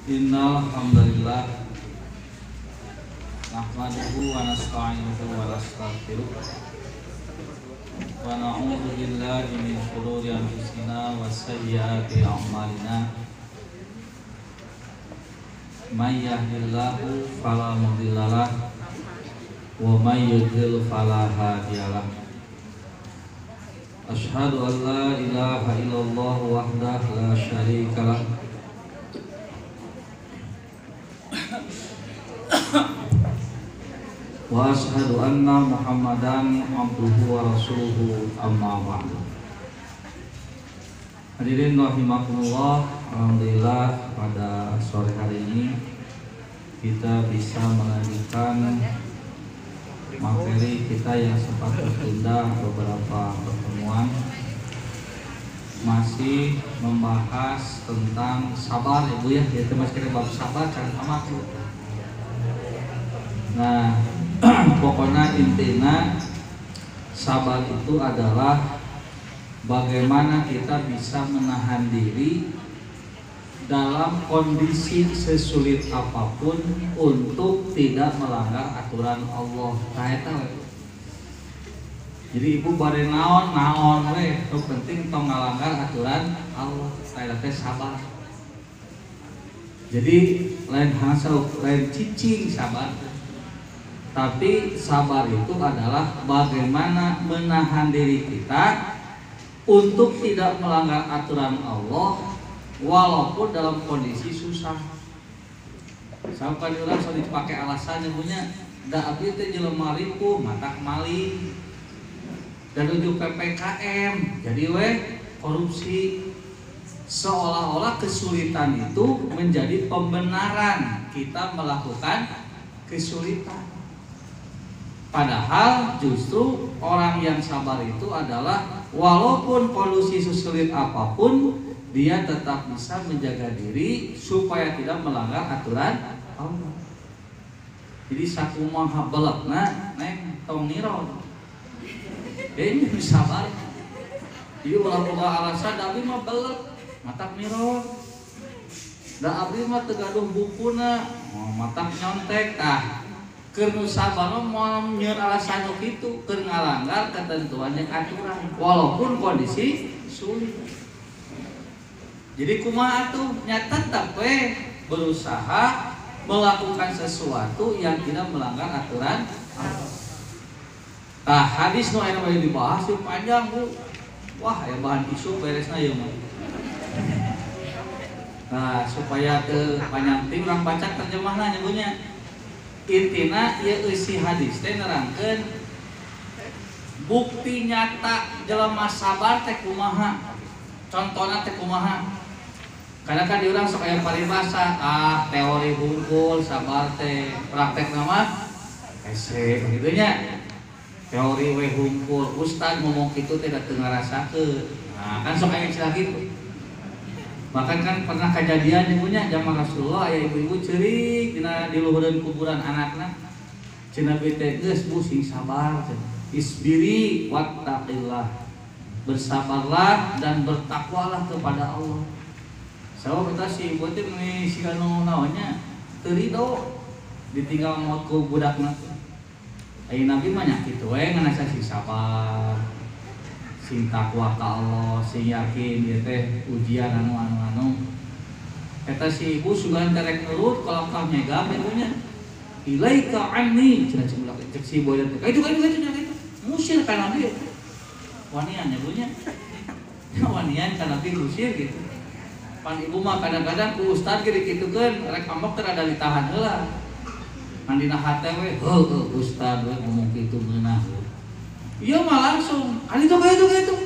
Innal hamdalillah nahmaduhu wa nasta'inuhu wa nastaghfiruh wa na'udzu billahi min shururi anfusina wa sayyiati a'malina. May yahdihillahu fala mudhillalah wa may yudlil fala hadiyalah. Asyhadu an la ilaha illallah wahdahu la syarikalah wa asyhadu anna Muhammadan abduhu wa rasuluhu amma ba'du. Hadirin rahimakumullah, alhamdulillah pada sore hari ini kita bisa melanjutkan materi kita yang sempat tertunda beberapa pertemuan, masih membahas tentang sabar ya Bu ya, kita masih bab sabar kan amat. Nah, pokoknya intinya sabar itu adalah bagaimana kita bisa menahan diri dalam kondisi sesulit apapun untuk tidak melanggar aturan Allah. Jadi ibu bare naon we, yang penting tong ngalanggar aturan Allah. Saya teh sabar. Jadi lain hasil lain cicing sabar. Tapi sabar itu adalah bagaimana menahan diri kita untuk tidak melanggar aturan Allah walaupun dalam kondisi susah. Sampai orang sudah dipakai alasannya punya, da abdi teh jelema ripuh mata maling dan ujuk PPKM jadi korupsi, seolah-olah kesulitan itu menjadi pembenaran kita melakukan kesulitan. Padahal justru orang yang sabar itu adalah walaupun kondisi sulit apapun dia tetap bisa menjaga diri supaya tidak melanggar aturan Allah. Jadi satu maha belakna neng tong niro. Ini sabar. Jadi walaupun alasan tapi mah belak mata niro. Da abdi mah tegaduh bukuna, mata nyontek keur sabar mau nyeun alasan kitu keur ngalanggar ketentuan yang aturan walaupun kondisi sulit. Jadi kumaha atuh nya tetep berusaha melakukan sesuatu yang tidak melanggar aturan Allah. Tah hadis nu aya bari dibahas yeuh panjang Bu. Wah aya bahan isu beresna ieu mah. Nah, supaya teu panjang ting urang baca terjemahna nya Bu nya. Intina ieu isi hadis teh nerangkeun bukti nyata jelema sabar teh kumaha. Contona teh kumaha? Karena kan diurang sok aya paribasa, teori hungkul sabar teh praktek nama hese kitu nya. Teori we hungkul, ustad ngomong kitu teh da teu ngarasakeun. Nah, kan sok aya istilah kitu. Bahkan kan pernah kejadian ibunya zaman Rasulullah aya ibu-ibu ceurik dina di luhureun kuburan anakna. Cenah beu teh geus Bu sing sabar cenah. Isbiri wattaqillah. Bersabarlah dan bertakwalah kepada Allah. Sabab eta si ibu teh meuni siga nu naonnya teu ridho ditinggal maut ku budakna. Ai Nabi mah nya kitu we nganasa si sabar. Sing takwa ka Allah, sing yakin ieu teh ujian anu. Eta si ibu sugan terek nurut kalau kau nyegah ibunya. Ilaika anni, cenah cek si ibu teh. Itu musir ka Nabi. Wanian ibunya. Wanian ka Nabi musir gitu. Pan ibu mah kadang-kadang ku ustad ge dikitukeun rek ambek teu ada ditahan heula. Mandina hate we, heuh ustad we ngomong kitu meunah. Iya mah langsung, itu.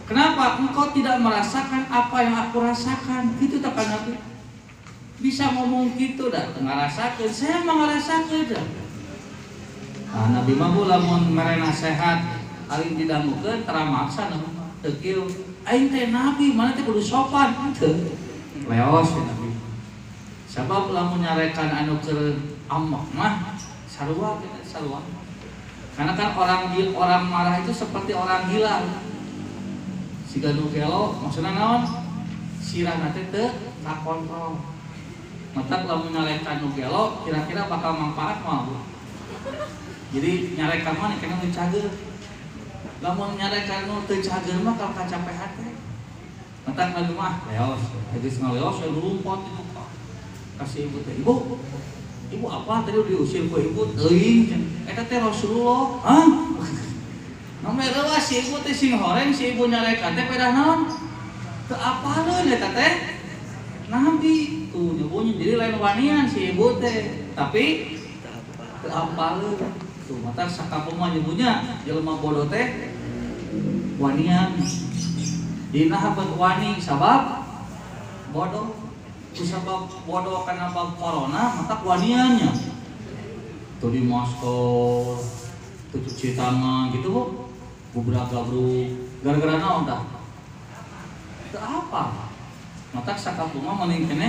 Kenapa? Engkau tidak merasakan apa yang aku rasakan. Gitu tak kan Nabi. Bisa ngomong gitu dah, ngarasakeun. Saya mah ngarasakeun dah. Nah, Nabi mah lamun mere nasehat, alin didangukeun tara maksa teu kieu. Aing teh Nabi, mana teh kudu sopan teu. Leos ya Nabi. Sabab lamun nyarekan anu keur amok mah sarua. Karena kan orang marah itu seperti orang gila. Siga nu gelo maksudna naon? sirahna teh teu kakontrol. Mata lamun nyalekan nu gelo kira-kira bakal manfaat moal. Jadi nyarekan mah kena nu cager. Lamun nyarekan nu teu cager mah kalau kacapehan teh. Mata ngadu mah leos, geus ngaleos rumpot itu kasih ibu teh. Ibu apa tadi diusir ku ibu teuing eta teh Rasulullah. Hah? Nome rewas si ibu teh sing horeng si ibu nyarekan teh pedah naon? Teu apaleun eta teh. Nabi tuh nyebunya jadi lain wanian si ibu teh, tapi teu apaleun. Tuh mata sakapeung mah nyebunya jelema bodoh teh wanian. Dina habeut wani sabab bodoh. Sabab bodoh karena bab corona mata waniannya tuh di masker tuh cuci tangan gitu bu gubrak-gabruk gara-gara naon dah itu apa mata sakapunga mending kene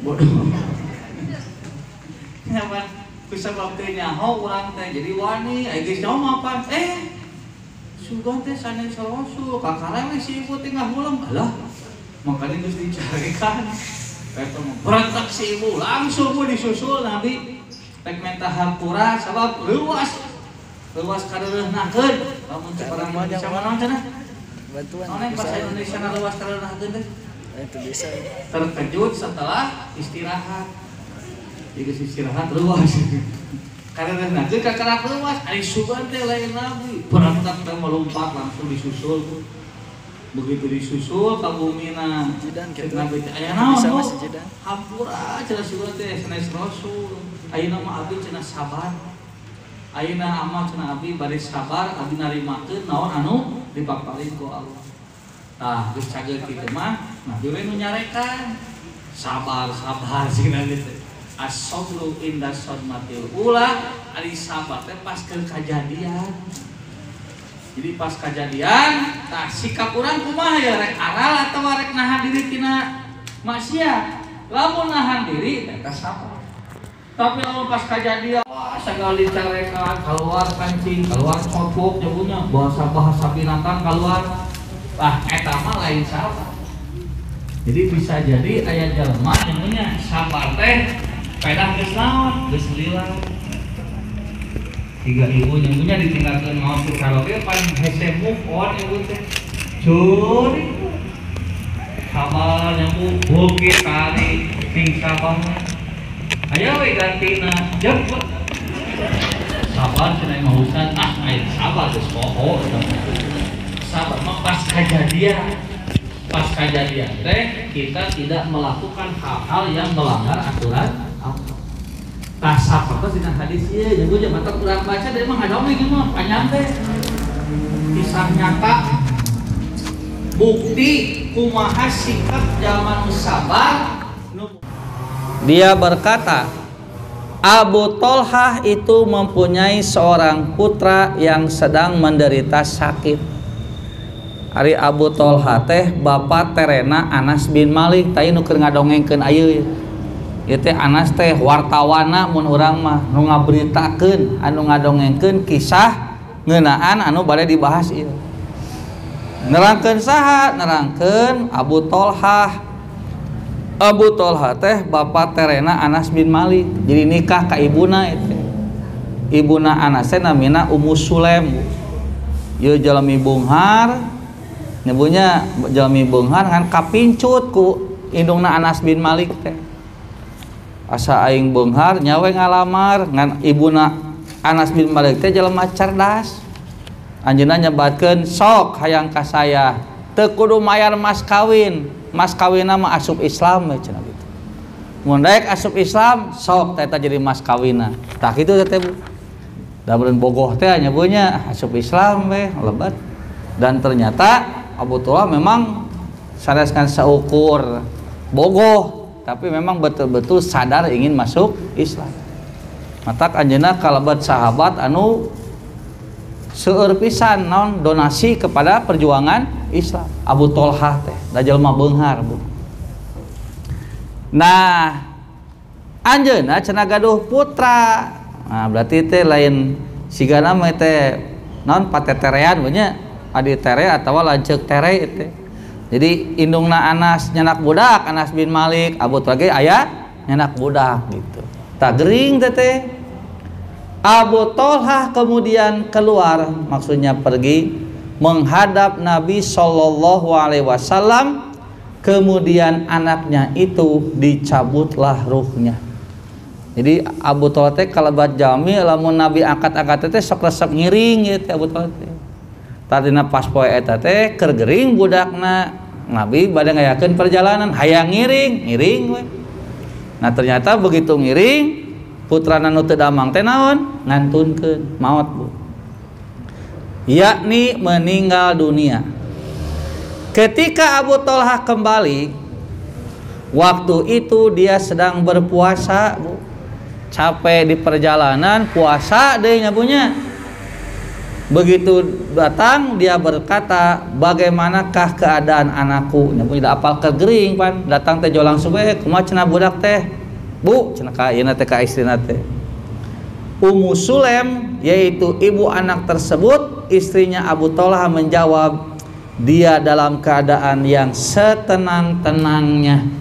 bodoh nyaman kusabab teh nyaho urang teh jadi wani geus nyaho mapan sugan teh sanes Rasul kakara we si ibu teh ngahulang alah makanya harus dicarikan berantak si ibu langsung gue disusul Nabi pek minta hampura sabab luas kadereuhnakeun lamun cek orang Indonesia mana cenah bantuan noneng bahasa Indonesia luas kadereuhnakeun teh itu bisa terkejut setelah istirahat jadi istirahat luas kadereuhnakeun kakarap luas ari sugan teh lain Nabi berantak teh melompat langsung disusul begitu disusul ka bumina Nabi teh aya naon hampura cenah sugan teh sanes Rasul ayeuna mah abdi cenah sabar ayeuna amal cenah abdi bari sabar abdi narimakeun naon anu dipaparin ku Allah tah geus cageut kitu mah Nabi we nu nyarekan sabar cenah teh as-sabru inda sadmatil ula ari sabar teh pas keur kajadian. Jadi pas kejadian, nah sikap orang kumaha ya rek aral atau rek nahan diri tina maksiat. Lamun nahan diri eta sabar. Tapi lamun pas kejadian, wah sagala dicarekan, keluar kancing, keluar copok nyebunya, bahasa binatang keluar. Eta mah lain sabar. Jadi bisa jadi aya jelema nyebunya sabar teh pedah geus naon, geus lila. Tiga ibu nyebunya ditinggalkan mau ke karaoke pan hese move on ibu teh curi sabar nyebu bukit tadi ting sabar ayo we gantina jemput sabar cenah mausan ayo sabar geus poho sabar mah pas kejadian teh kita tidak melakukan hal-hal yang melanggar aturan Allah. Tah sabar dina hadis ieu jeung gue mata urang baca dari mah ngadome ieu mah panjang teh. Kisah nyata bukti kumaha sikap zaman sabar. Dia berkata, Abu Tolhah itu mempunyai seorang putra yang sedang menderita sakit. Ari Abu Tolhah teh bapa terena Anas bin Malik tadi nu keur ngadongengkeun ayeuna. Ieu teh Anas teh wartawana mun urang mah nu ngaberitakeun anu ngadongengkeun kisah ngeunaan anu bade dibahas ieu. Nerangkeun saha? Nerangkeun Abu Tolhah. Abu Tolhah teh bapa terena Anas bin Malik. Jadi nikah ka ibuna itu. Ibuna Anas teh namina Ummu Sulaim. Ieu jalmi bunghar. Nyebunya jalmi bunghar ngan kapincut ku indungna Anas bin Malik teh. Asa aing beunghar nyawe ngalamar ngan ibuna Anas bin Malik teh jelema cerdas. Anjeunna nyebatkeun sok hayang ka saya teu kudu mayar mas kawin. Mas kawinna mah asup Islam cenah kitu. Mun daek asup Islam sok eta jadi mas kawinna. Tah kitu teh Bu. Da beureun bogoh teh nyebunya asup Islam we lebat. Dan ternyata Abu Tolhah memang saneskan saukur bogoh tapi memang betul-betul sadar ingin masuk Islam. Matak anjeunna kalabat sahabat anu seueur pisan naon donasi kepada perjuangan Islam. Abu Tolhah teh da jelema beunghar Bu. Nah, anjeunna cenah gaduh putra. Nah, berarti teh lain sigana teh naon pateterean we nya, adi tere atawa lanceuk tere teh. Jadi indungna Anas nyenak budak, Anas bin Malik, Abu Talha aya nyenak budak gitu. Tak gering teh. Abu Talha kemudian keluar, maksudnya pergi menghadap Nabi Shallallahu Alaihi Wasallam. Kemudian anaknya itu dicabutlah ruhnya. Jadi Abu Talha teh kalabat jami lamun Nabi angkat-angkat teh sok resep ngiring gitu Abu Talha teh. Tadina pas poe eta teh keur gering budakna, Nabi bade ngayakeun perjalanan hayang ngiring we. Nah ternyata begitu ngiring putrana nu teu damang teh naon? Ngantunkeun maot, Bu. Yakni meninggal dunia. Ketika Abu Talha kembali, waktu itu dia sedang berpuasa, Bu. Capek di perjalanan, puasa deh nyabunya. Begitu datang dia berkata, bagaimanakah keadaan anakku? Nyabunya da apal kegering pan, datang teh jo langsung kumaha cenah budak teh? Bu, cenah ka ieu teh ka istrina teh. Ummu Sulaim yaitu ibu anak tersebut, istrinya Abu Talha menjawab, dia dalam keadaan yang setenang-tenangnya.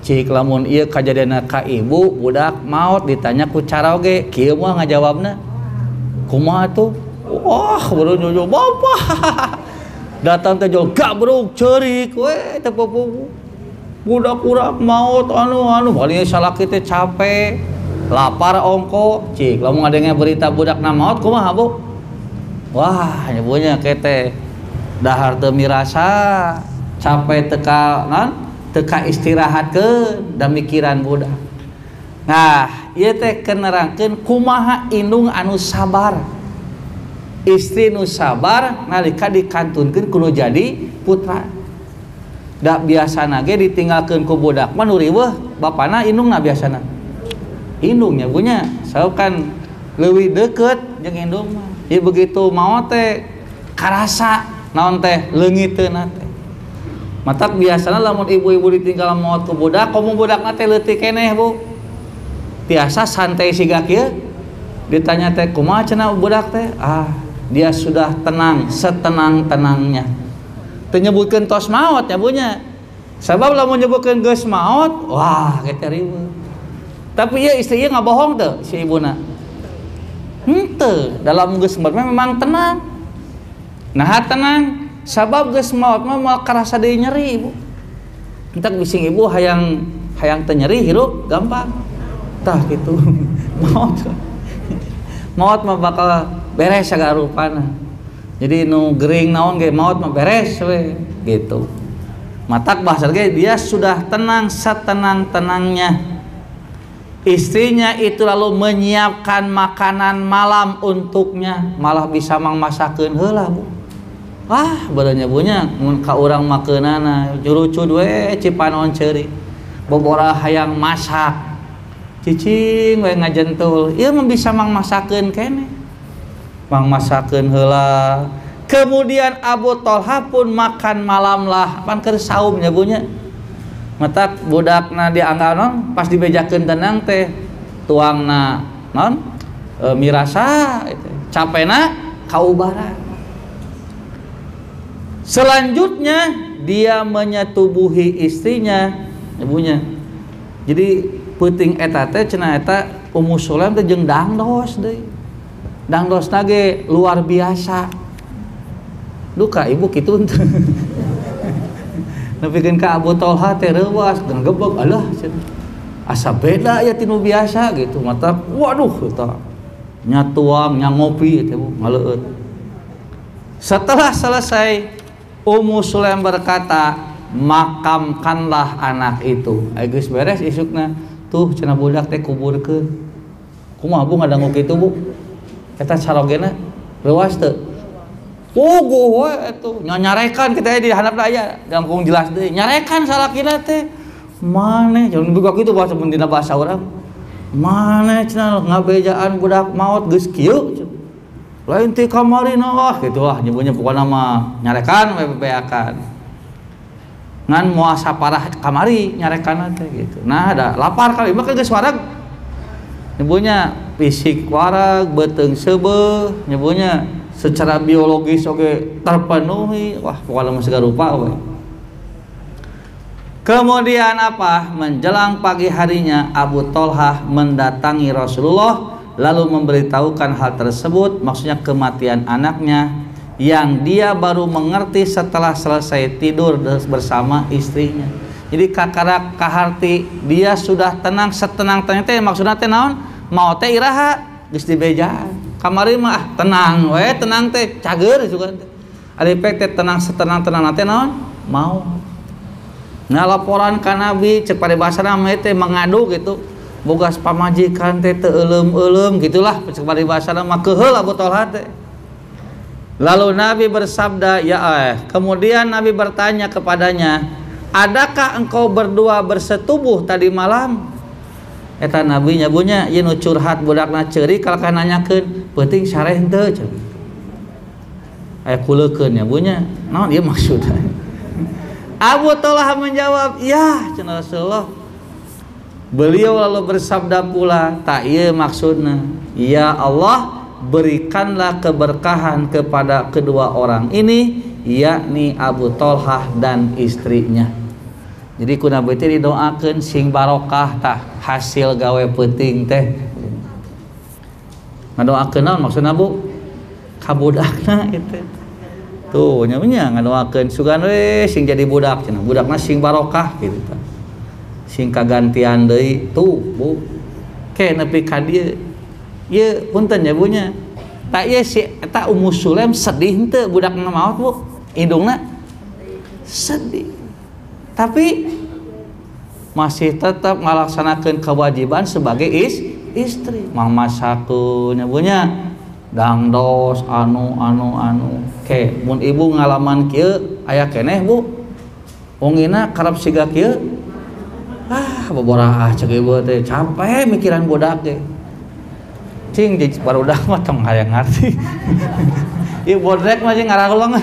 Cik lamun ieu kajadianna ka ibu budak maot ditanya ku cara oge kieu mah ngajawabna kumaha tuh? Wah, baru nyojo bapak. Datang teh jol gabruk ceurik we teh pupu. Budak urang maot anu bali salaki teh capek, lapar ongko. Cik lamun ngadenge berita budakna maot kumaha, Bu? Wah, nyebunya kete dahar teu mirasa, capek teka teka istirahatkeun da mikiran budak. Nah, ieu teh kenerangkeun kumaha indung anu sabar. Istri nu sabar nalika dikantunkeun kudu jadi putra. Da biasana ge ditinggalkeun ku budak mah nu riweuh, bapana indungna biasana. Indungnya punya, saeup kan leuwih deukeut jeung indung mah. Ieu begitu maot teh karasa naon teh leungiteunna teh. Matak biasana lamun ibu-ibu ditinggal maot ku budak, komo budakna teh leutik keneh, Bu. Biasa santai siga kieu ditanya teh kumaha cenah budak teh, dia sudah tenang setenang-tenangnya. Teu nyebutkeun tos maot nya bunya. Sabab lamun nyebutkeun geus maot, wah kita riweuh. Tapi ieu istri ieu ngabohong teu si ibuna? Henteu, dalam geus maot memang tenang. Nah tenang, sabab geus maot mah moal karasa deui nyeri, Bu. Entak bising ibu hayang teu nyeri hirup gampang. Tah gitu. Maot mah bakal beres sagala rupana. Jadi nu gering naon ge maot mah beres we gitu. Matak bahasa ge dia sudah tenang setenang-tenangnya. Istrinya itu lalu menyiapkan makanan malam untuknya, malah bisa mangmasakeun heula, Bu. Wah, badannya bunya mun ka urang makeunana jurucud we cipanon ceuri. Bobora hayang masak. Cicing we ngajentul, ieu mah bisa mangmasakeun keneh. Mangmasakeun heula. Kemudian Abu Talha pun makan malam lah, pan keur saum nya bunya. Matak budakna dianggal non, pas dibejakeun tenang teh tuangna non mirasa capena kaubaran. Selanjutnya dia menyetubuhi istrinya, ibunya. Jadi peuting eta teh cenah eta Ummu Sulaim teh jeung dangdos deui. Dangdosna ge luar biasa. Duka ibu kitu teh. Nepikeun ka Abu Talha teh reuwas ganggebeg alah asa beda ya tinu biasa gitu. Mata waduh eta nya tuang nya ngopi teh Bu ngaleueut. Setelah selesai Ummu Sulaim berkata, makamkanlah anak itu. Geus beres isukna tuh cenah budak teh kuburkeun. Kumaha Bu ngadangu kitu Bu? Eta sarogena leuwas teu? Puguh we atuh nyarekan kita di handapna aya langkung jelas deui. Nyarekan salakina teh. Maneh jangan buka kitu bahasa dina bahasa urang. Maneh cenah ngabejaan budak maot geus kieu. Lain ti kamari nah kitu lah nyebutnya pokona mah nyarekan we bebeakan. Ngan moal saparah kamari nyarekan teh gitu. Nah ada lapar kali mah geus wareg. Nyebutnya fisik wareg, beuteung seubeuh, nyebutnya secara biologis oke terpenuhi, wah pokoknya masih rupa we. Kemudian apa? Menjelang pagi harinya Abu Thalhah mendatangi Rasulullah lalu memberitahukan hal tersebut, maksudnya kematian anaknya yang dia baru mengerti setelah selesai tidur bersama istrinya. Jadi kakarak kaharti dia sudah tenang setenang-tenang teh, maksudnya teh naon? Mau teh iraha geus dibejaan. Kamari mah tenang we, tenang teh cager juga teh. Ari pek teh tenang setenang-tenang teh naon? Mau. Nah laporan ka Nabi cek paribasana mah teh mangadu gitu. Bogas pamajikan teh teu euleum-euleum gitulah cek paribasana mah keheul Abu Thalhah teh. Lalu Nabi bersabda, kemudian Nabi bertanya kepadanya, adakah engkau berdua bersetubuh tadi malam? Eta Nabi nyabunya, ieu nu curhat budakna ceuri kalaka nanyakeun, penting sareh henteu cenah. Aya kuleukeun nyabunya, naon ieu maksudna? Abu Thalhah menjawab, ya cenah Rasulullah. Beliau lalu bersabda pula, tak ieu maksudna, ya Allah, berikanlah keberkahan kepada kedua orang ini, yakni Abu Thalhah dan istrinya. Jadi kuna beuti didoakeun sing barokah tah hasil gawe peuting teh. Ngadoakeun naon maksudna Bu? Kabudakna itu. Tuh nya ngadoakeun sugan we sing jadi budak cenah. Budakna sing barokah gitu tah. Sing kagantian deui tuh Bu. Ke nepi ka dieu. Ieu punten ya bunya. Tak ieu si eta Ummu Sulaim sedih henteu budakna maot Bu? Indungna sedih. Tapi masih tetap melaksanakan kewajiban sebagai istri. Mang masakeun nya bunya. Dangdos anu. Ke mun ibu ngalaman kieu aya keneh Bu. Wongina karep siga kieu. Boborah cek ibu teh capek mikiran budak teh. Cing jadi barudak mah tong hayang ngarti. Ieu bodrek mah jeung ngarahulang.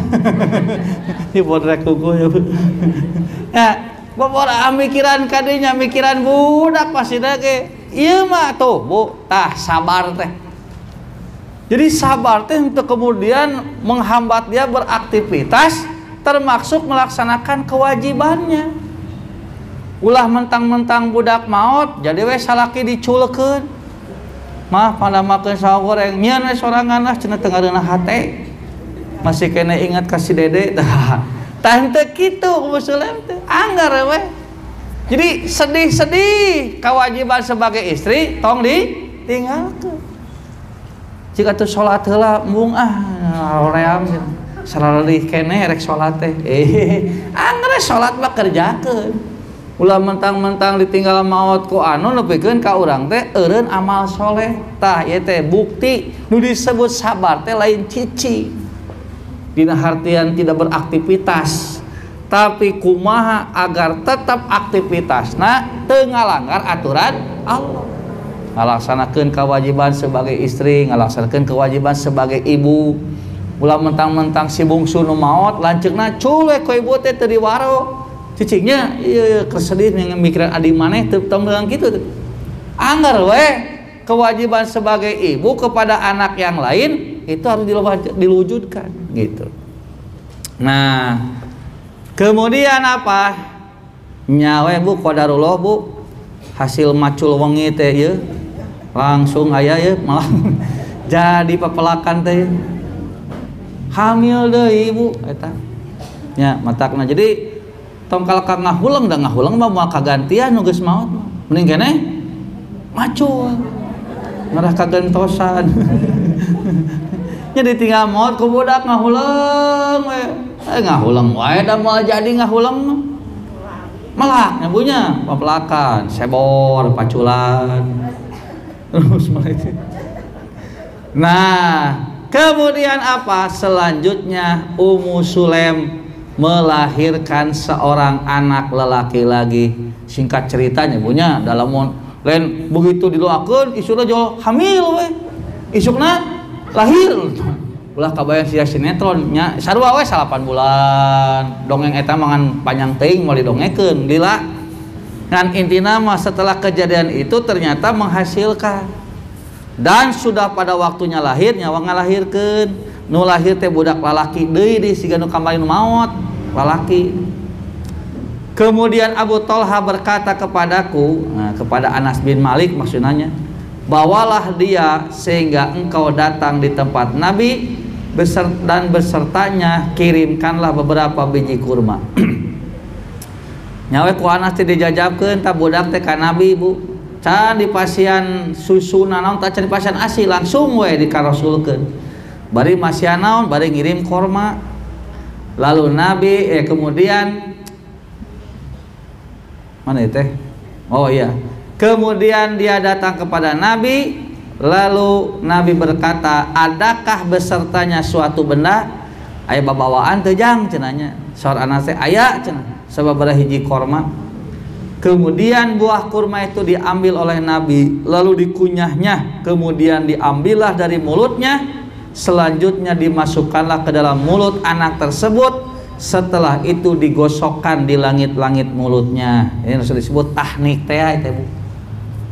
Ieu bodrek kuku ya. Ya, boborah mikiran kadinya mikiran budak pasida ge. Ieu mah tuh Bu, tah sabar teh. Jadi sabar teh untuk kemudian menghambat dia beraktivitas termasuk melaksanakan kewajibannya. Ulah mentang-mentang budak maot jadi we salaki diculkeun. Mah pada makan sawo goreng nyeun we sorangan lah cenah teu ngareunah hate. Masih kena ingat ka si Dede tah. Tah henteu kitu Ummu Sulaim teh anggar we. Jadi sedih-sedih kewajiban sebagai istri tong ditinggalkeun. Jika tuh salat heula mung hoream saralih keneh rek salat teh. Anggar salat mah kerjakeun. Ulah mentang-mentang ditinggal maot ku anu nepikeun ka urang teh eureun amal soleh. Tah ieu teh bukti nu disebut sabar teh lain cici. Dina hartian tidak beraktivitas, tapi kumaha agar tetap aktivitasna teu ngalanggar aturan Allah. Ngalaksanakeun kewajiban sebagai istri, ngalaksanakeun kewajiban sebagai ibu. Ulah mentang-mentang si bungsu nu maot lanceukna culek ku ibu teh teu diwaro. Cicingnya iya kesedih mikiran adik maneh teu tong dengan kitu teh. Anggar we kewajiban sebagai ibu kepada anak yang lain itu harus diwujudkan gitu. Nah, kemudian apa? Nyawe Bu qadarullah Bu. Hasil macul wengi teh ieu langsung aya ye malah jadi papelakan teh. Hamil deui Bu eta. Nya matakna jadi tong kalaka ngahulang da ngahulang mah moal kagantian nu geus maot mending keneh macul ngarah kagentosan. Nya ditinggal maot ku budak ngahulang we ngahulang wae da moal jadi ngahulang mah melak nya bunya papelakan sebor paculan terus mah itu. Nah kemudian apa selanjutnya Ummu Sulaim melahirkan seorang anak lelaki lagi. Singkat ceritanya punya dalam lain begitu didoakeun isuna jo hamil we. Isukna lahir. Ulah kabayang sia sinetron nya sarua we 8 bulan. Dongeng eta mangan panjang teuing moal didongekeun lila. Ngan intina mah setelah kejadian itu ternyata menghasilkan. Dan sudah pada waktunya lahir nyawa ngalahirkeun. nu lahir teh budak lalaki deui di siga nu kamari nu maot lalaki. Kemudian Abu Thalha berkata kepadaku, kepada Anas bin Malik maksudnya, bawalah dia sehingga engkau datang di tempat Nabi dan besertanya kirimkanlah beberapa biji kurma. Nyawe ku Anas teh dijajabkeun ta budak teh ka Nabi Bu. Can dipasian susuna naon tak can dipasian ASI langsung we dikarosulkeun. Bari masian naon bari ngirim kurma. Lalu Nabi kemudian mana itu? Oh iya. Kemudian dia datang kepada Nabi, lalu Nabi berkata, adakah besertanya suatu benda? Aya babawaan teu jang cenanya. Saur Anas teh aya cenah, sababaraha hiji kurma. Kemudian buah kurma itu diambil oleh Nabi, lalu dikunyahnya, kemudian diambillah dari mulutnya, selanjutnya dimasukkanlah ke dalam mulut anak tersebut. Setelah itu digosokkan di langit-langit mulutnya. Ini sudah disebut tahnik teh itu Bu.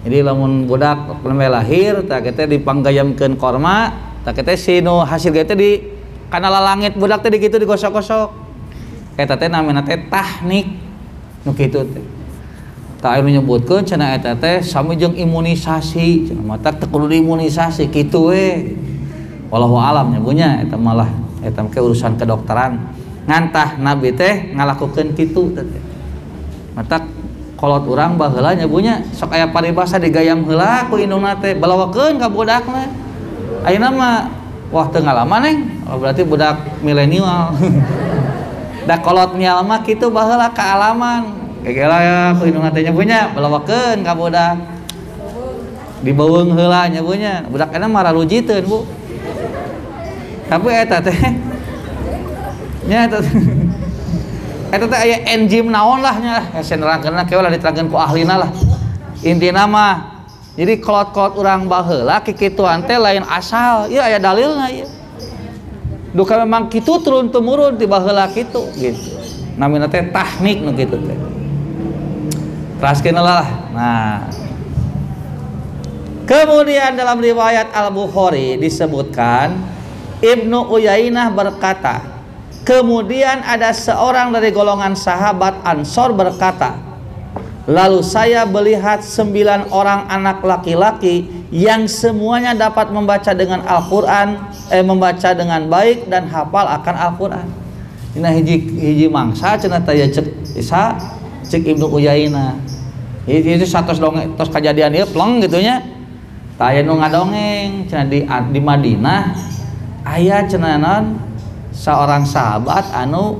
Jadi lamun budak lahir tak kita dipanggayamkeun korma, tak kita sinu hasil kita di kana langit budak teh dikitu digosok-gosok. Eta teh namina teh tahnik. Nu kitu teh. Tak anu nyebutkeun cenah eta teh sami jeung imunisasi, cenah mata teu kudu diimunisasi kitu we. Wallahu alam nya bunya eta malah eta ke urusan kedokteran. Ngantah Nabi teh ngalakukeun kitu teh. Mata kolot urang baheula nya bunya sok aya paribasa digayam heula ku indungna teh balawakeun ka budakna. Ayeuna mah wah teu ngalaman neng, berarti budak milenial. Da kolot nyal mah kitu baheula kaalaman. Gegela ya ku indungna teh nya bunya balawakeun ka budak. Dibeuweung heula nya bunya. Budak eta mah ralujiteun Bu. Tapi eta teh nya eta teh aya enzim naon lah nya nerangkeunna ke ulah diterangkeun ku ahlina lah. Intina mah jadi kolot-kolot urang baheula kikituan teh lain asal, ieu aya dalilna ieu. Duka memang kitu turun temurun ti baheula kitu gitu. Namina teh tahnik nu kitu teh. Teraskeun lah. Nah. Kemudian dalam riwayat Al-Bukhari disebutkan Ibnu Uyainah berkata, kemudian ada seorang dari golongan sahabat Ansor berkata, lalu saya melihat 9 orang anak laki-laki yang semuanya dapat membaca dengan Al-Quran, membaca dengan baik dan hafal akan Al-Quran. Ini hiji mangsa cenah teh cek Isa cek Ibnu Uyainah. Itu satu dongeng tos kejadian ieu pleng gitu nya. Tah aya nu ngadongeng cenah di Madinah aya cenah naon seorang sahabat anu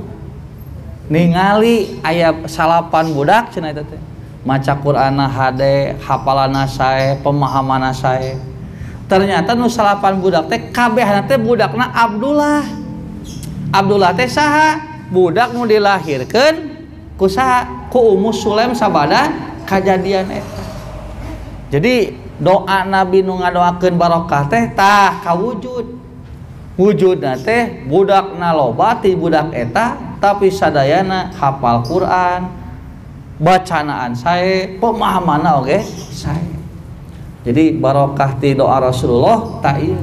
ningali aya salapan budak cenah eta teh maca Qur'ana hade, hafalana sae, pemahamanna sae. Ternyata nu salapan budak teh kabehna teh budakna Abdullah. Abdullah teh saha? Budak nu dilahirkeun ku saha? Ku Ummu Sulaim sabada kajadian eta. Jadi doa Nabi nu ngadoakeun barokah teh tah kawujud. Wujudna teh budakna loba ti budak eta tapi sadayana hafal Quran, bacanaan sae, pemahamanna oge sae. Jadi barokah ti doa Rasulullah ta ieu.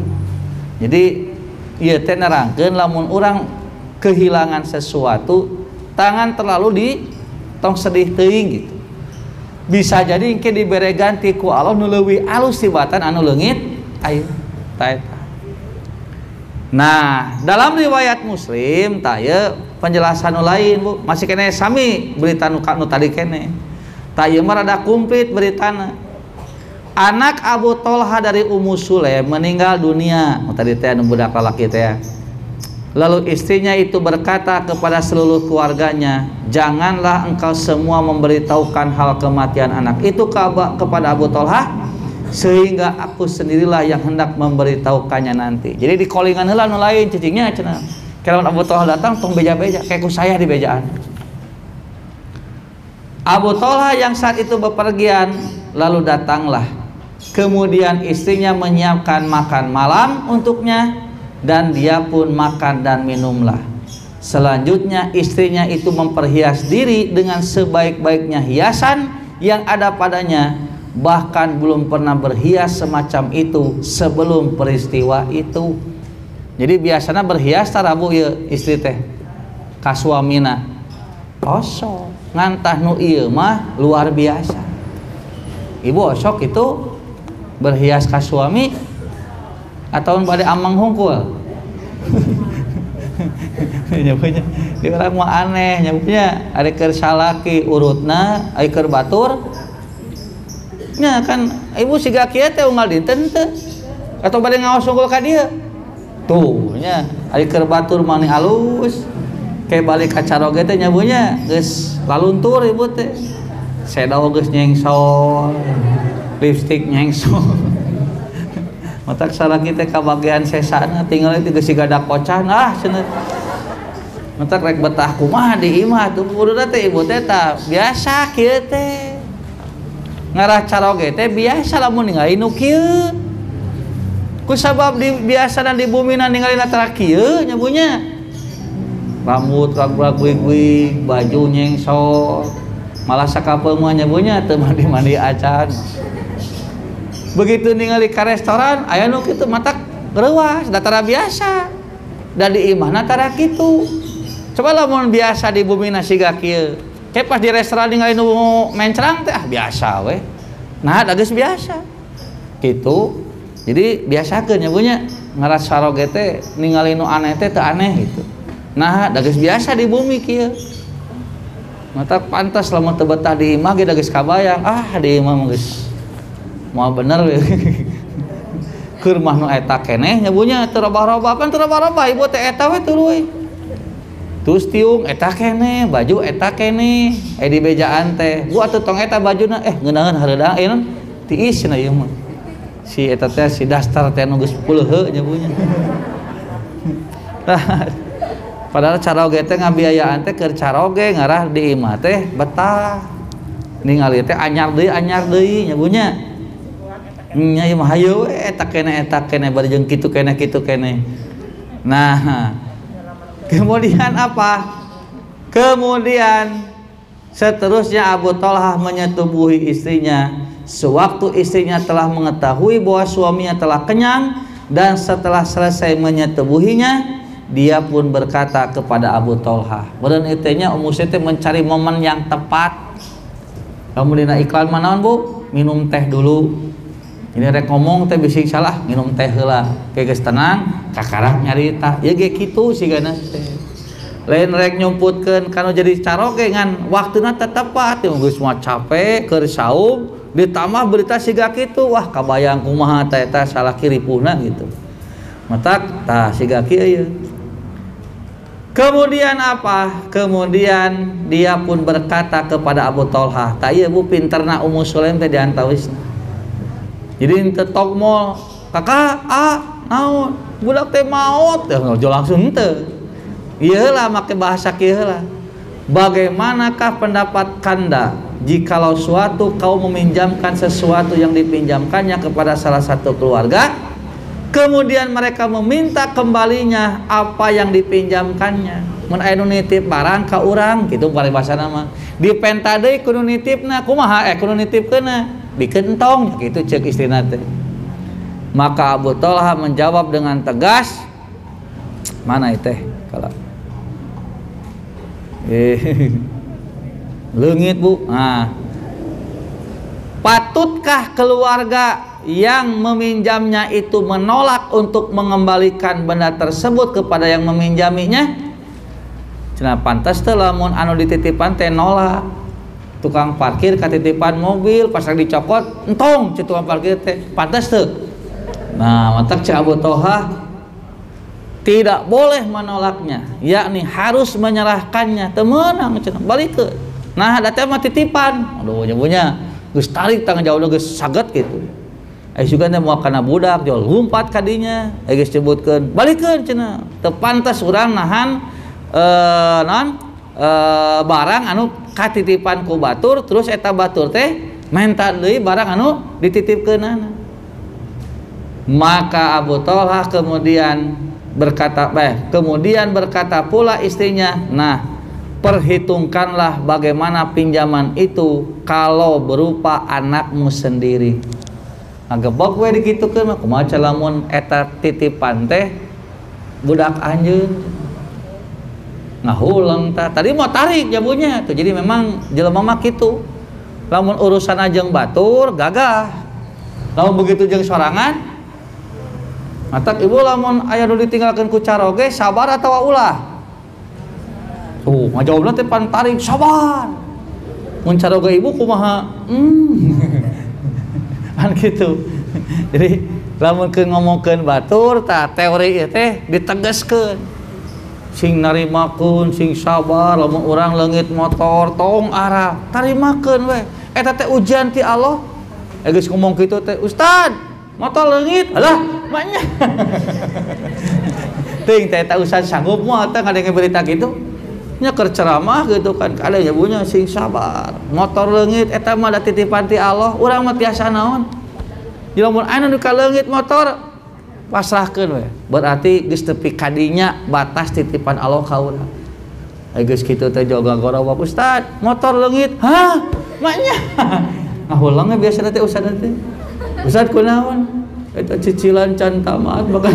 Jadi ieu teh nerangkeun lamun urang kehilangan sesuatu tangan terlalu di tong sedih teuing gitu. Bisa jadi engke dibere ganti ku Allah nu leuwih alus tibatan anu leungit ayeuna ta eta. Nah, dalam riwayat Muslim taya penjelasan lain Bu, masih kene sami berita nu tadi kene. Taya mah rada komplit beritana. Anak Abu Thalha dari Ummu Sulaim meninggal dunia. Tadi teh anu budak lalaki teh. Lalu istrinya itu berkata kepada seluruh keluarganya, janganlah engkau semua memberitahukan hal kematian anak itu kepada Abu Thalha, sehingga aku sendirilah yang hendak memberitahukannya nanti. Jadi di callingan heula nu lain cicingnya cenah. Kalau Abu Thalha datang tong beja-beja kayak ku saya di bejaan. Abu Thalha yang saat itu bepergian lalu datanglah. Kemudian istrinya menyiapkan makan malam untuknya dan dia pun makan dan minumlah. Selanjutnya istrinya itu memperhias diri dengan sebaik-baiknya hiasan yang ada padanya. Bahkan belum pernah berhias semacam itu sebelum peristiwa itu. Jadi biasanya berhias tarabu ieu istri teh ka suamina. Osok ngantah nu ieu mah luar biasa. Ibu osok itu berhias ka suami atau bade amang hungkul. Nyapunya di orang mah aneh nyapunya ada keur salaki urutna aya keur batur nya kan ibu siga kieu teh unggal dinten teu atau bade ngaos unggul ka dieu tuh nya ada keur batur mani alus kayak balik ka caroge teh nyabunya geus laluntur ibu teh sedau geus nyengsol lipstik nyengsol matak salaki teh ka bagian sesana tinggal itu geus siga kocan cenah matak rek betah kumaha di imah tuh kuduna teh ibu teh tah biasa kieu teh ngarah caroge teh biasa lamun ningali nu kieu kusabab biasana di bumina ningali tara kieu nyabunya rambut rag-rag wig-wig baju nyengsol malah sakapeung mah nyabunya teu mandi-mandi acan begitu ningali ka restoran aya nu kitu matak reuas da tara biasa da di imahna tara kitu. Coba lamun biasa di bumina siga kieu. Kayak pas di restoran ningali nu mencrang teh biasa we. Nah, da geus biasa. Kitu. Jadi biasakeun nya bunya ngaras saroge teh ningali nu aneh teh teu aneh gitu. Nah, da geus biasa di bumi kieu. Mata pantas lamun teu betah di imah ge da geus kabayang. Di imah mah geus moal bener we. Keur mah nu eta keneh nya bunya teu robah-robah pan teu robah-robah ibu teh eta we tuluy. Terus tiung eta kene baju eta kene di bejaan teh bu atuh tong eta bajuna ngeunaheun hareudang non tiis cenah ieu mah si eta teh si dastar teh nu geus puleuh nya bunya padahal caroge teh ngabiayaan teh keur caroge ngarah di imah teh betah ningali teh anyar deui nya bunya nya ieu mah hayu eta kene bari jeung kitu kene nah kemudian apa? Kemudian seterusnya Abu Thalhah menyetubuhi istrinya sewaktu istrinya telah mengetahui bahwa suaminya telah kenyang dan setelah selesai menyetubuhinya dia pun berkata kepada Abu Thalhah meureun itenya Ummu Siti mencari momen yang tepat. Kamu dina iklan manaon Bu? Minum teh dulu. Ini rek ngomong teh bisik salah minum teh heula ke geus tenang kakarah nyarita ya ge kitu sigana teh lain rek nyumputkeun kanu jadi caroge ngan waktuna teh tepat geus moal capek keur saum ditambah berita siga kitu wah kabayang kumaha teh eta salaki ripuhna gitu matak tah siga kieu kemudian apa kemudian dia pun berkata kepada Abu Thalhah tah ieu Bu pinterna Ummu Sulaim teh diantawisna. Jadi ente tok mall kakak naon budak teh maot jo langsung ente ieu lah make bahasa kieu lah bagaimanakah pendapat Kanda jikalau suatu kaum meminjamkan sesuatu yang dipinjamkannya kepada salah satu keluarga kemudian mereka meminta kembalinya apa yang dipinjamkannya mun aya nu nitip barang ka urang kitu paribasana mah dipenta deui kudu nitipna kumaha kudu nitipkeunna dikentong gitu cek istrina teh. Maka Abu Thalhah menjawab dengan tegas mana teh kalau leungit Bu patutkah keluarga yang meminjamnya itu menolak untuk mengembalikan benda tersebut kepada yang meminjaminya cenah pantas teh lamun anu dititipan teh nolak tukang parkir katitipan mobil pas lagi dicopot entong cek tukang parkir teh pantas teu nah matak cek Abu Thalhah tidak boleh menolaknya yakni harus menyerahkannya teu meunang cenah balik ke nah da teh mah titipan aduh nyabunya geus tarik tanggung jawabna geus saged kitu aya juga teh moal kana budak jual lumpat ka dinya aya geus sebutkeun balikeun cenah teu pantas urang nahan barang anu katitipan ku batur terus eta batur teh menta deui barang anu dititipkeunana maka Abu Thalhah kemudian berkata pula istrinya nah perhitungkanlah bagaimana pinjaman itu kalau berupa anakmu sendiri ngagebok we dikitukeun mah kumaha lamun eta titipan teh budak anjeun ngahulang tadi mau tarik jamunya tuh. Jadi memang jelema mah kitu, lamun urusan ajeng batur gagah, lamun begitu jeung sorangan matak ibu lamun aya nu ditinggalkeun ku caroge sabar atawa ulah tuh ngajawabna teh pan tarik sabar mun caroge ibu kumaha kan gitu. Jadi lamun ke ngomongkeun batur tah teori ieu teh ditegaskeun sing narimakeun sing sabar lamun urang leungit motor tong arah tarimakeun we eta teh ujian ti Allah. Geus ngomong kitu teh Ustad motor leungit alah maknya ting teh eta ustad sanggup moal teh ngadenge berita kitu nya keur ceramah gitu kan ada nyabunya sing sabar motor leungit eta mah da titipan ti Allah urang mah tiasa naon. Lamun anu nu ka leungit motor pasrahkeun we. Berarti geus tepi kadinya batas titipan Allah ka urang. Geus kitu teh joga gorowa Ustad, motor leungit. Hah? Maknya. Ngahulang we biasana teh ustad teh. Ustad kunaon? Eta cicilan can tamat bahkan.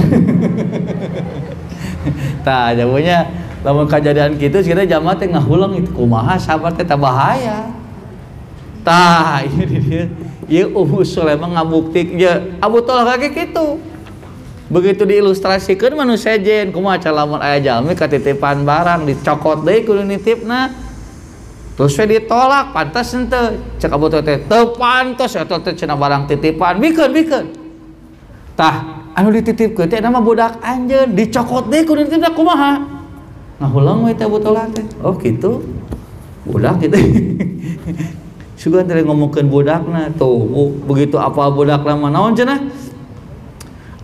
Tah jawabannya lamun kejadian kitu kita jamaah teh ngahulang itu kumaha sabar teh bahaya. Tah ini dia. Ya Ummu Sulaiman ngabuktik ya Abu Thalhah kayak gitu. Begitu diilustrasikeun manusia sejen kumaha lamun aya jalmi katitipan barang dicokot deui kudu nitipna. Terus we ditolak pantas henteu. Cek Abu Thalhah teh teu pantos eta teh cenah barang titipan bikeun. Tah anu dititipkeun teh nama budak anjeun dicokot deui kudu nitipna kumaha? Ngahulang we teh Abu Thalhah teh. Oh kitu. Budak gitu. Sugan teh ngomongkeun budakna tuh begitu apa budakna mah naon cenah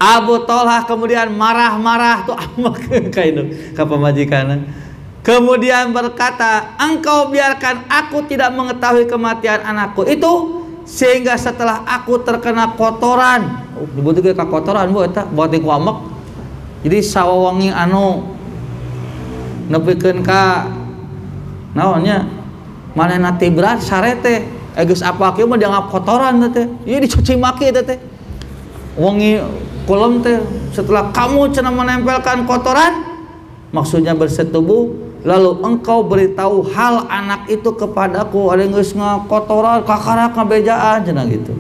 Abu Thalhah kemudian marah-marah tuh amak ka induk ka pamajikanna kemudian berkata engkau biarkan aku tidak mengetahui kematian anakku itu sehingga setelah aku terkena kotoran dibutuhkeun ka kotoran bu eta buat ku amek jadi sawawangi anu nepikeun ka naonnya manehna tibrat sarete geus apa kieu mah dianggap kotoran teh ieu dicuci maki teh wangi kulem teh setelah kamu cenah menempelkan kotoran maksudnya bersetubuh lalu engkau beritahu hal anak itu kepadaku ada geus ngakotoran kakarak ngabejaan cenah gitu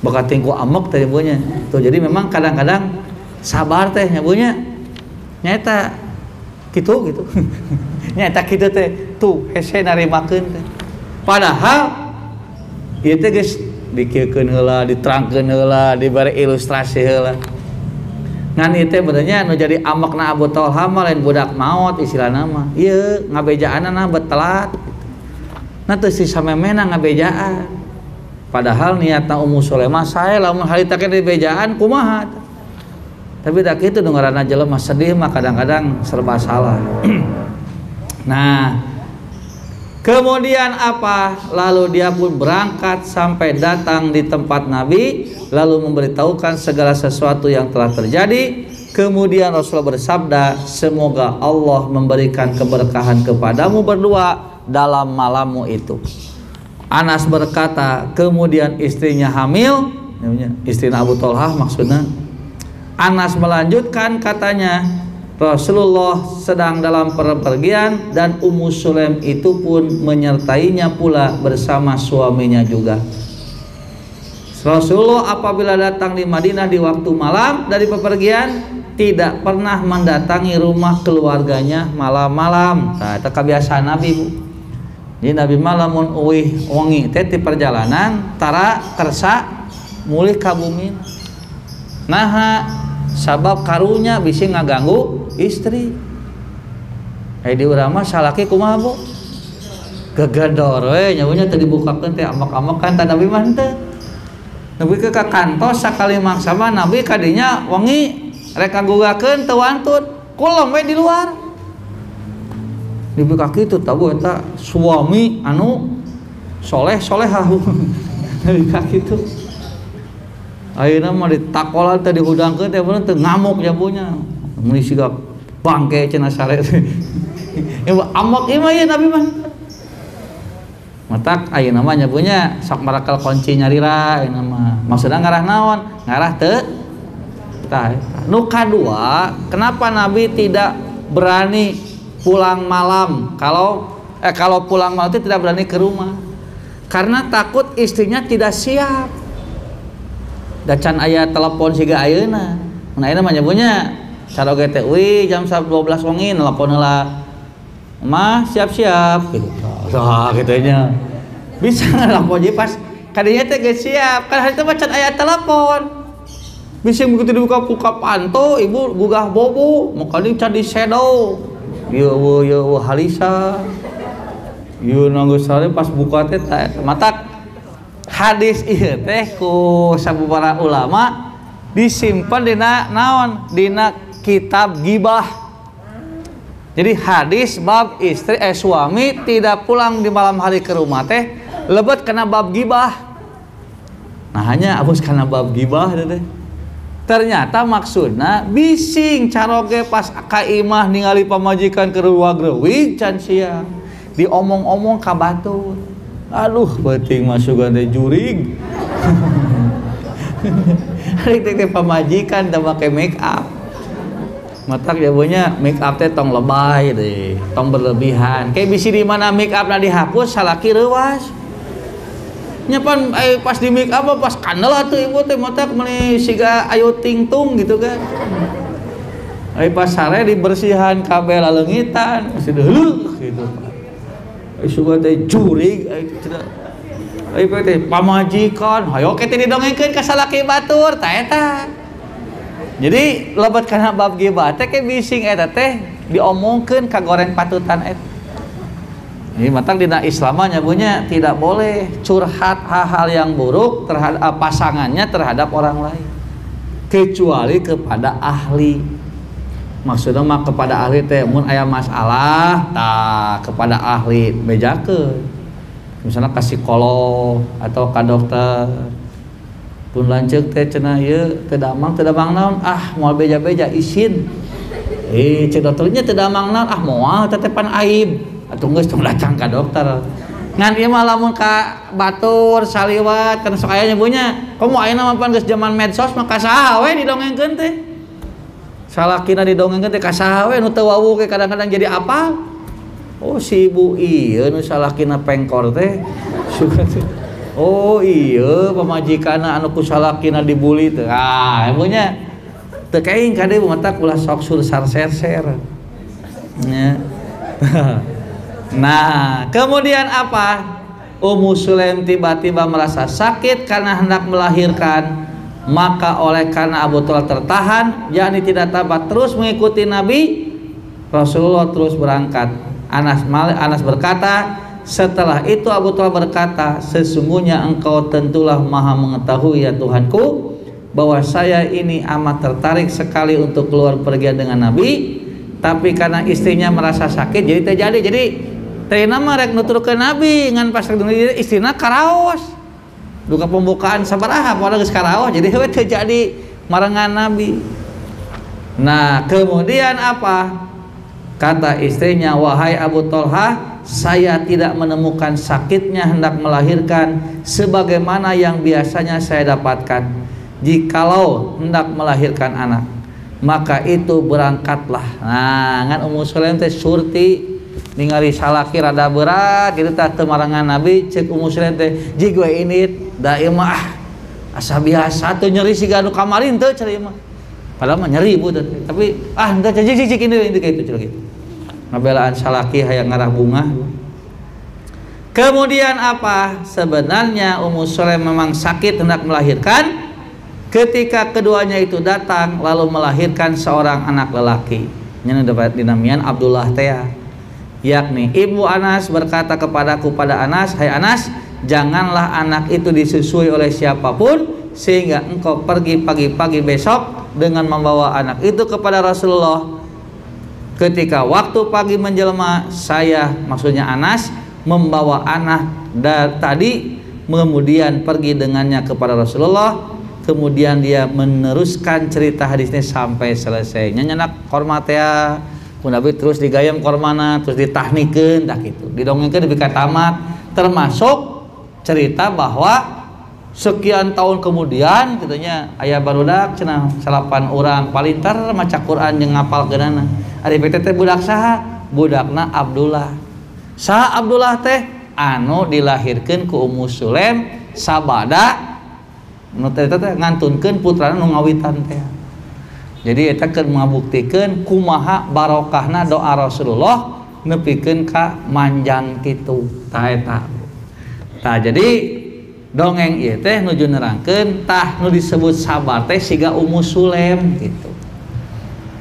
bakat tingku amek teh ibunya tuh. Jadi memang kadang-kadang sabar teh nyabunya nyaeta gitu nyata kita teh tuh hese narimakeun teh padahal ieu teh geus dikeukeun heula diterangkeun heula dibere ilustrasi heula ngan ieu teh benernya nu jadi amakna Abu Thalhah mah lain budak maot istilahna mah ieu ngabejaanna betelat nah teu si samemena ngabejaan padahal niatna Ummu Sulaiman sae lamun harita ke dibejaan kumaha tapi tak itu dengaranna jelema sedih mah kadang-kadang serba salah. Nah, kemudian apa? Lalu dia pun berangkat sampai datang di tempat Nabi, lalu memberitahukan segala sesuatu yang telah terjadi. Kemudian Rasulullah bersabda, semoga Allah memberikan keberkahan kepadamu berdua dalam malammu itu. Anas berkata, kemudian istrinya hamil, istrinya Abu Thalhah maksudnya. Anas melanjutkan katanya Rasulullah sedang dalam perpergian dan Ummu Sulaim itu pun menyertainya pula bersama suaminya juga. Rasulullah apabila datang di Madinah di waktu malam dari pepergian tidak pernah mendatangi rumah keluarganya malam-malam. Nah, itu kebiasaan Nabi bu. Jadi Nabi malamun uwih wengi teh di perjalanan tara kersa mulih ka bumi. Nah, sabab karunya bisa ngaganggu istri. Di urang mah salaki kumaha bu? Gegador we nyawanya teu dibukakeun teh amak-amakan tah Nabi mah teh. Nabi ke kantos sakali maksa mah Nabi kadinya wengi rek ngagugakeun teu wantun. Kulem we di luar. Dibuka kitu tahu eta suami anu soleh-solehah. Nabi ka kitu. Ayeuna mah ditakolan teh dihudangkeun teh bener teu ngamuk nyabunya. Mun siga bangke cenah sare teh. Amok ieu mah Nabi mah. Matak ayeuna mah nyabunya sok marakal kunci nyarira ayeuna mah. Maksudna ngarah naon? Ngarah teu tah. Nu kadua, kenapa Nabi tidak berani pulang malam? Kalau pulang malam itu tidak berani ke rumah. Karena takut istrinya tidak siap. Dacan aya telepon siga ayeuna. Nah ini mah nyebutnya cara GTW jam 12 wengi nelpon heula. Mah siap-siap gitu. Tah gitunya. Bisa nelpon je pas kadinya teh geus siap. Kan itu macan aya telepon. Bisa begitu dibuka-buka panto, ibu gugah bobo, makanya cadi shadow. Yo halisa. Yo nanggus sare pas buka teh matak hadis ieu teh ku sabubara ulama disimpan dina naon? Dina kitab gibah. Jadi hadis bab suami tidak pulang di malam hari ke rumah teh lebet kena bab gibah. Nah hanya abus kena bab gibah teh. Ternyata maksudna bising caroge pas ka imah ningali pamajikan keur greuwig can sia diomong-omong ka batur. Aduh penting masukan teh jurig. Hari teh pamajikan teh make make up. Matak jawabannya make up teh tong lebay deh, tong berlebihan. Kayak bisi di mana make up na dihapus salaki reuwas. Nyapan pas di make up pas kandel atuh ibu teh matak meuli siga ayu tingtung gitu kan. Pas sare dibersihan kabel laleungitan masih deuleuh gitu. Suga teh jurig teh pamajikan hayo ke teh didongengkeun ka salaki batur tah eta. Jadi lebat kana bab gibah teh ke bising eta teh diomongkeun ka goreng patutan eta. Jadi matang dina Islam nyabunya tidak boleh curhat hal-hal yang buruk terhadap pasangannya terhadap orang lain kecuali kepada ahli. Maksudnya mah kepada ahli teh mun aya masalah tah kepada ahli bejakeun. Misalnya ka psikolog atau ka dokter. Pun lanceuk teh cenah ieu teu damang naon moal beja-beja isin. Cek dokternya teu damang naon moal tetepan aib. Atuh geus tong datang ka dokter. Ngan ieu mah lamun ka batur saliwat kan sok aya nyebunya. Komo ayeuna mah pan geus zaman medsos mah ka saha we didongengkeun teh. Salakina didongengkeun teh ka saha we nu teu wawuh ke kadang-kadang jadi apal. Oh si ibu ieu nu salakina pengkor teh. Oh iya pamajikanna anu ku salakina dibuli teh. Emangnya teu kaing kade matak ulah sok sursar ser-ser. Nya. Nah, kemudian apa? Ummu Sulaim tiba-tiba merasa sakit karena hendak melahirkan. Maka oleh karena Abu Thalib tertahan, yakni tidak tabat terus mengikuti Nabi, Rasulullah terus berangkat. Anas berkata, setelah itu Abu Thalib berkata, sesungguhnya engkau tentulah maha mengetahui ya Tuhanku, bahwa saya ini amat tertarik sekali untuk keluar pergi dengan Nabi, tapi karena istrinya merasa sakit jadi terjadi. Jadi Tena mah rek nuturkeun Nabi ngan pas istrina karaos. Duka pembukaan sabaraha padahal geus karaos jadi we teu jadi marengan Nabi. Nah, kemudian apa? Kata istrinya, "Wahai Abu Thalhah, saya tidak menemukan sakitnya hendak melahirkan sebagaimana yang biasanya saya dapatkan. Jikalau hendak melahirkan anak, maka itu berangkatlah." Nah, ngan Ummu Sulaim teh surti ningali salaki rada berat gitu tah teu marangan Nabi, ceuk Ummu Sulaim teh jig we ini da ieu mah asa biasa teu nyeri siga anu kamarin teu cenah ieu mah. Padahal mah nyeri ibu teh, tapi henteu jig ini kitu cenah kitu. Ngabelaan salaki hayang ngarah bunga. Kemudian apa? Sebenarnya Ummu Sulaim memang sakit hendak melahirkan. Ketika keduanya itu datang lalu melahirkan seorang anak lelaki. Nya dapat dinamian Abdullah teh. Yakni ibu Anas berkata kepadaku pada Anas, "Hai Anas, janganlah anak itu disusui oleh siapapun sehingga engkau pergi pagi-pagi besok dengan membawa anak itu kepada Rasulullah." Ketika waktu pagi menjelma, saya maksudnya Anas membawa anak tadi kemudian pergi dengannya kepada Rasulullah. Kemudian dia meneruskan cerita hadisnya sampai selesai. Nyanyanak kormatea pun Nabi terus digayam kormana, terus ditahnikkeun dah gitu. Didongengkeun dibika tamat, termasuk cerita bahwa sekian tahun kemudian katanya aya barudak cenah 8 orang palintar maca Quran jeung ngapal geunana. Ari teh budak saha? Budakna Abdullah. Saha Abdullah teh? Anu dilahirkeun ku Ummu Sulaim sabada nu teh ngantunkeun putrana nu ngawitan teh. Jadi eta keur ngabuktikeun kumaha barokahna doa Rasulullah nepikeun ka manjang kitu. Tah eta. Tah jadi dongeng ieu teh nuju nerangkeun tah nu disebut sabar teh siga Ummu Sulaim gitu.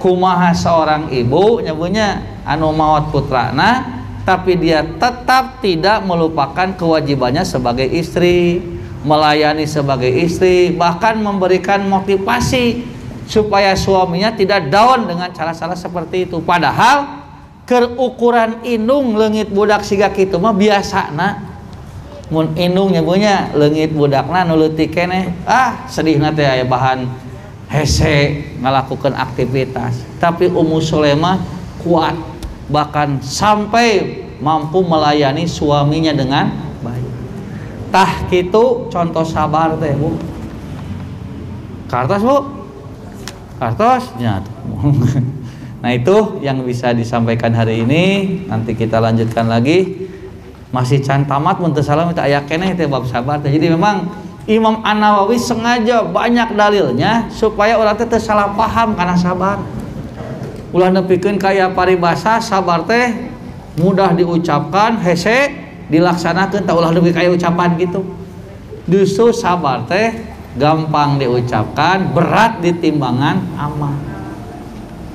Kumaha seorang ibu nyebutnya anu maot putrana tapi dia tetap tidak melupakan kewajibannya sebagai istri, melayani sebagai istri, bahkan memberikan motivasi supaya suaminya tidak down dengan cara-cara seperti itu. Padahal keukuran indung leungit budak siga kitu mah biasana mun indung nyebutnya leungit budakna nu leutik keneh sedihna teh aya bahan hese ngalakukeun aktivitas. Tapi Ummu Sulaim kuat bahkan sampai mampu melayani suaminya dengan baik. Tah kitu contoh sabar teh Bu. Kartos Bu? Kartos nya. Nah itu yang bisa disampaikan hari ini. Nanti kita lanjutkan lagi. Masih can tamat mun teu salah minta aya keneh teh bab sabar teh. Jadi memang Imam An-Nawawi sengaja banyak dalilnya supaya orang teh salah paham karena sabar. Ulah nepikeun kaya paribasa sabar teh mudah diucapkan, hese dilaksanakeun tah ulah nepi kaya ucapan gitu. Justru sabar teh gampang diucapkan, berat ditimbangan amal.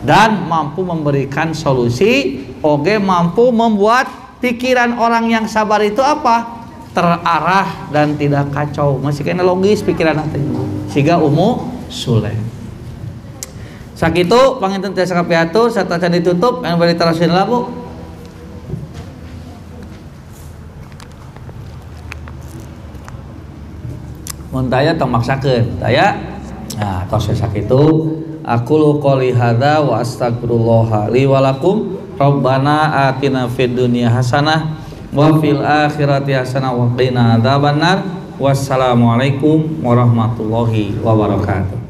Dan mampu memberikan solusi, oge mampu membuat pikiran orang yang sabar itu apa? Terarah dan tidak kacau. Masih kena logis pikiran nanti. Siga Ummu Sulaim. Sakitu panginten teh sakapiatur sarta can ditutup anu bari tarasin labu. Mun daya tong maksakeun, daya. Nah, tos sakitu aqulu qouli hadza wa astaghfirullah li wa lakum. Rabbana atina fid dunya hasanah wa fil akhirati hasanah wa qina adzabannar. Wassalamualaikum warahmatullahi wabarakatuh.